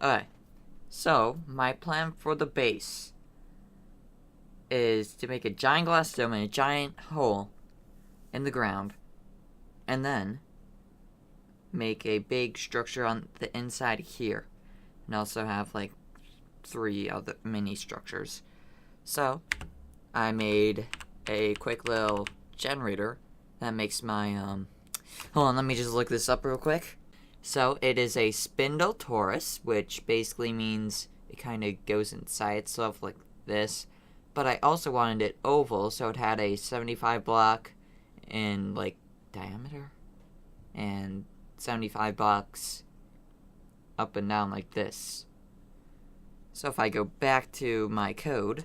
Alright, so my plan for the base is to make a giant glass dome and a giant hole in the ground, and then make a big structure on the inside here, and also have like 3 other mini structures. So I made a quick little generator that makes my hold on, let me just look this up real quick. So it is a spindle torus, which basically means it kind of goes inside itself like this. But I also wanted it oval, so it had a 75 block in like diameter and 75 blocks up and down like this. So if I go back to my code,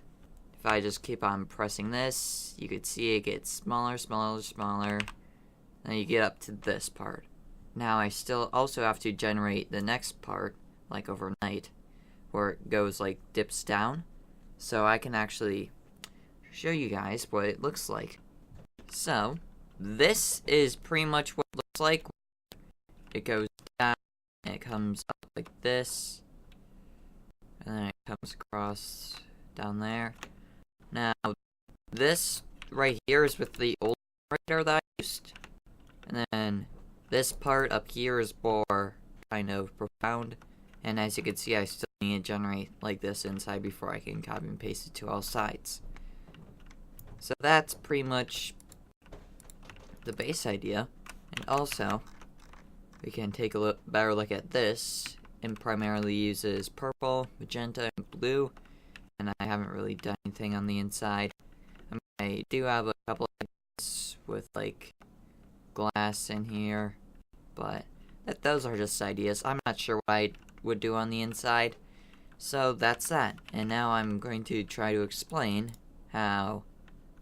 if I just keep on pressing this, you could see it gets smaller, smaller, smaller. Then you get up to this part. Now I still also have to generate the next part, like overnight, where it goes like dips down. So I can actually show you guys what it looks like. So this is pretty much what it looks like. It goes down and it comes up like this. And then it comes across down there. Now this right here is with the old generator that I used. And then this part up here is more kind of profound. And as you can see, I still need to generate like this inside before I can copy and paste it to all sides. So that's pretty much the base idea. And also, we can take a better look at this. It primarily uses purple, magenta, and blue. And I haven't really done anything on the inside. I do have a couple of ideas with like glass in here. But those are just ideas. I'm not sure what I would do on the inside. So that's that. And now I'm going to try to explain how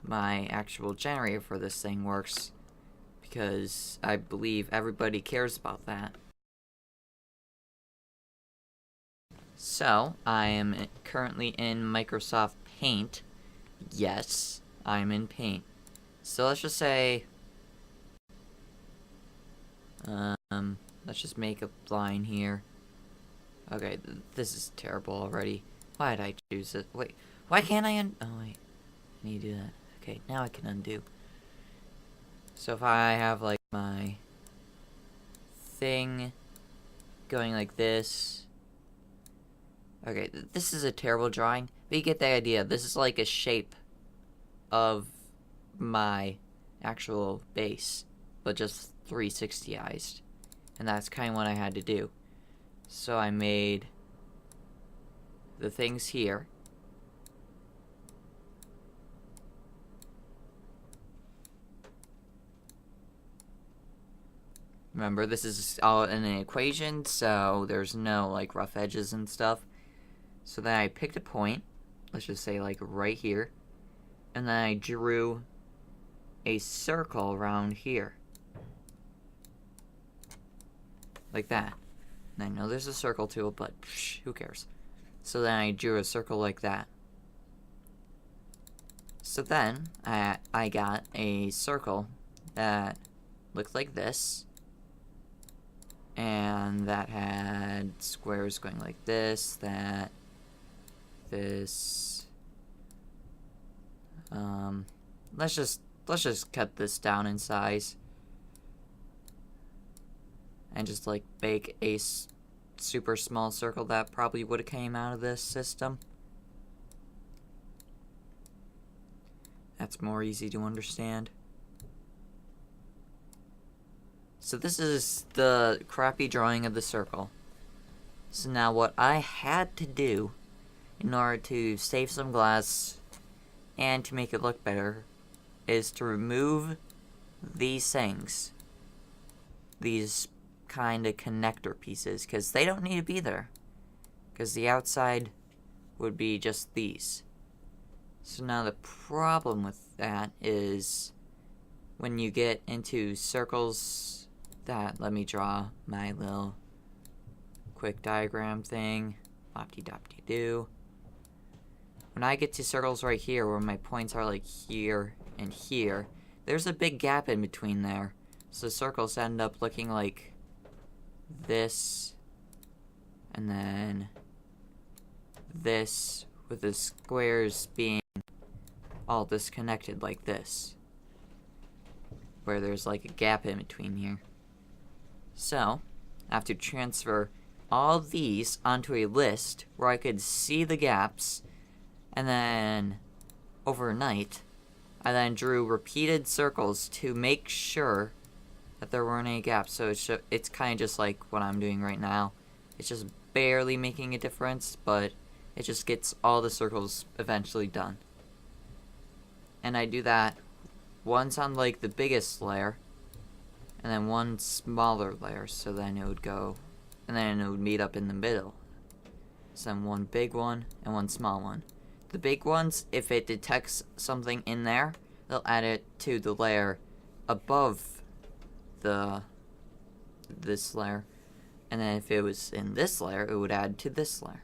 my actual generator for this thing works, because I believe everybody cares about that. So I am currently in Microsoft Paint. Yes, I'm in Paint. So let's just say let's just make a line here. Okay, this is terrible already. Why did I choose it? Wait, why can't I oh wait, I need to do that. Okay, now I can undo. So if I have like my thing going like this. Okay, this is a terrible drawing, but you get the idea. This is like a shape of my actual base, but just 360ized. And that's kind of what I had to do. So I made the things here. Remember, this is all in an equation, so there's no like rough edges and stuff. So then I picked a point, let's just say like right here, and then I drew a circle around here. Like that. And I know there's a circle tool, but who cares? So then I drew a circle like that. So then I got a circle that looked like this, and that had squares going like this, that, this. Let's just cut this down in size and just like bake a super small circle that probably would have came out of this system. That's more easy to understand. So this is the crappy drawing of the circle. So now what I had to do in order to save some glass and to make it look better is to remove these things. These kind of connector pieces, because they don't need to be there. Because the outside would be just these. So now the problem with that is when you get into circles that, let me draw my little quick diagram thing. Lopty-dopty-doo. When I get to circles right here where my points are like here and here, there's a big gap in between there. So circles end up looking like this, and then this, with the squares being all disconnected like this, where there's like a gap in between here. So, I have to transfer all these onto a list where I could see the gaps, and then overnight, I then drew repeated circles to make sure that there weren't any gaps. So it's kind of just like what I'm doing right now. It's just barely making a difference, but it just gets all the circles eventually done. And I do that once on like the biggest layer, and then one smaller layer, so then it would go, and then it would meet up in the middle. So then one big one and one small one. The big ones, if it detects something in there, they'll add it to the layer above this layer. And then if it was in this layer, it would add to this layer.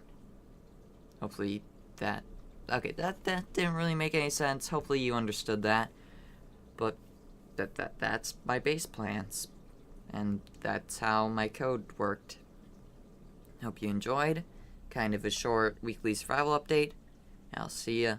Hopefully that... Okay, that didn't really make any sense. Hopefully you understood that. But that's my base plans. And that's how my code worked. Hope you enjoyed. Kind of a short weekly survival update. I'll see ya